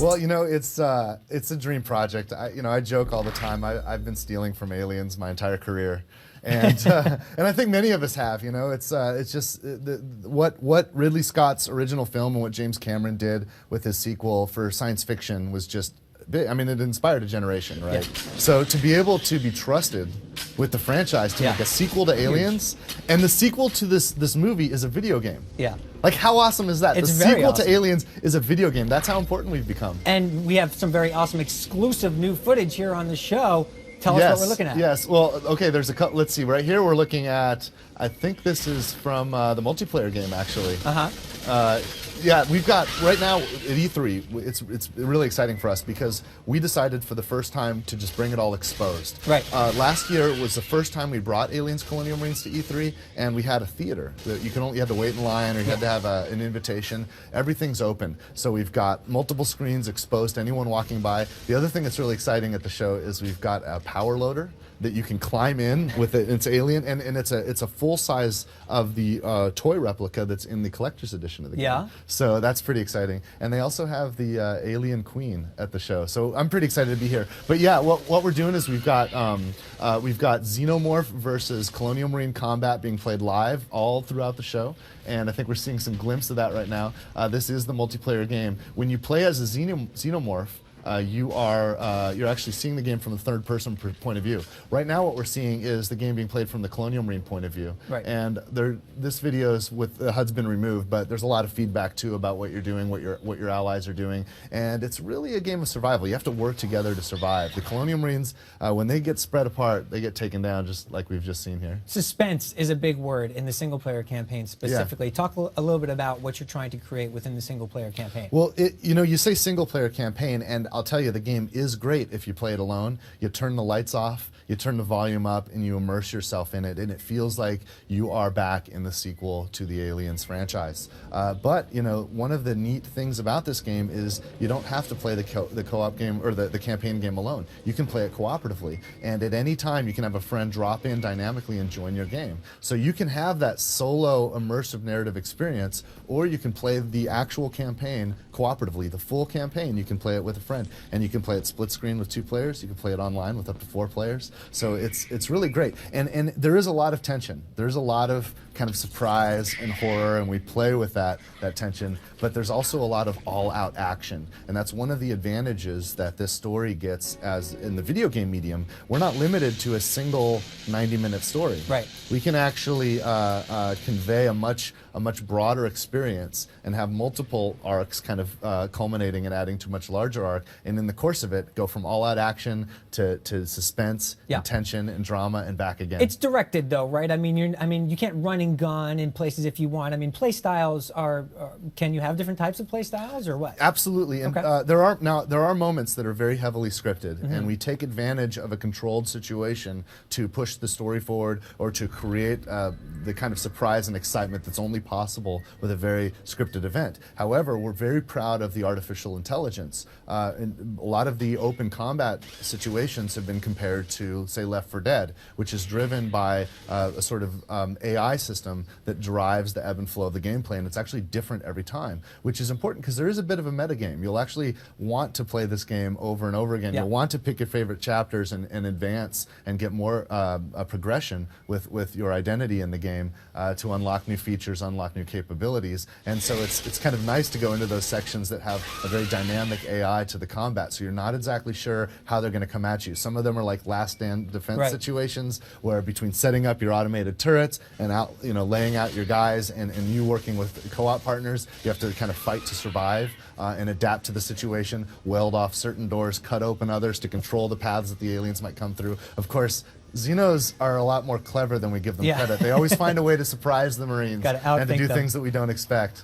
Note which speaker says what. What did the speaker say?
Speaker 1: Well, you know, it's a dream project. I joke all the time. I've been stealing from aliens my entire career, and and I think many of us have. You know, it's just what Ridley Scott's original film and what James Cameron did with his sequel for science fiction was just big. I mean, it inspired a generation, right?
Speaker 2: Yeah.
Speaker 1: So to be able to be trusted with the franchise to make a sequel to Aliens, and the sequel to this movie is a video game.
Speaker 2: Yeah.
Speaker 1: Like, how awesome is that?
Speaker 2: It's
Speaker 1: the
Speaker 2: very
Speaker 1: sequel
Speaker 2: awesome.
Speaker 1: to Aliens is a video game. That's how important we've become.
Speaker 2: And we have some very awesome exclusive new footage here on the show. Tell us what we're looking at.
Speaker 1: Yes. Well, okay. There's a couple. Let's see. Right here, we're looking at. I think this is from the multiplayer game, actually. Yeah, we've got right now at E3. It's really exciting for us because we decided for the first time to just bring it all exposed.
Speaker 2: Right.
Speaker 1: Last year was the first time we brought Aliens Colonial Marines to E3, and we had a theater. You had to wait in line, or you had to have an invitation. Everything's open, so we've got multiple screens exposed to anyone walking by. The other thing that's really exciting at the show is we've got a power loader that you can climb in with it. It's Alien, and it's a full size of the toy replica that's in the collector's edition of the game.
Speaker 2: Yeah.
Speaker 1: So that's pretty exciting. And they also have the Alien Queen at the show. So I'm pretty excited to be here. But yeah, what we're doing is we've got Xenomorph versus Colonial Marine combat being played live all throughout the show. And I think we're seeing some glimpse of that right now. This is the multiplayer game. When you play as a Xenomorph, you're actually seeing the game from the third-person point of view. Right now, what we're seeing is the game being played from the Colonial Marine point of view.
Speaker 2: Right.
Speaker 1: And this video's with the HUD's been removed, but there's a lot of feedback too about what you're doing, what your allies are doing, and it's really a game of survival. You have to work together to survive. The Colonial Marines, when they get spread apart, they get taken down, just like we've just seen here.
Speaker 2: Suspense is a big word in the single-player campaign specifically.
Speaker 1: Yeah.
Speaker 2: Talk a little bit about what you're trying to create within the single-player campaign.
Speaker 1: Well, you say single-player campaign, and I'll tell you, the game is great if you play it alone. You turn the lights off, you turn the volume up, and you immerse yourself in it, and it feels like you are back in the sequel to the Aliens franchise. But one of the neat things about this game is you don't have to play the co-op game or the campaign game alone. You can play it cooperatively, and at any time you can have a friend drop in dynamically and join your game. So you can have that solo immersive narrative experience, or you can play the actual campaign cooperatively. The full campaign, you can play it with a friend, and you can play it split screen with 2 players. You can play it online with up to 4 players. So it's really great, and there is a lot of tension. There's a lot of kind of surprise and horror, and we play with that tension. But there's also a lot of all-out action, and that's one of the advantages that this story gets. As in the video game medium, we're not limited to a single 90-minute story.
Speaker 2: Right.
Speaker 1: We can actually convey a much broader experience and have multiple arcs kind of culminating and adding to a much larger arc, and in the course of it go from all-out action to suspense, and tension and drama, and back again. It's
Speaker 2: directed though, right? I mean, you can't run and gun in places if you want. I mean, play styles are can you have different types of play styles or what?
Speaker 1: Absolutely, and there are moments that are very heavily scripted, and we take advantage of a controlled situation to push the story forward or to create the kind of surprise and excitement that's only possible with a very scripted event. However, we're very proud of the artificial intelligence. And a lot of the open combat situations have been compared to, say, Left 4 Dead, which is driven by a sort of AI system that drives the ebb and flow of the gameplay, and it's actually different every time, which is important because there is a bit of a metagame. You'll actually want to play this game over and over again. You'll want to pick your favorite chapters and advance and get more progression with your identity in the game to unlock new features, unlock new capabilities, and so it's kind of nice to go into those sections that have a very dynamic AI to the combat, so you're not exactly sure how they're going to come at you. Some of them are like last stand defense situations where between setting up your automated turrets and laying out your guys and you working with co-op partners, you have to kind of fight to survive and adapt to the situation, weld off certain doors, cut open others to control the paths that the aliens might come through. Of course, Xenos are a lot more clever than we give them credit. They always find a way to surprise the Marines and to do things that we don't expect.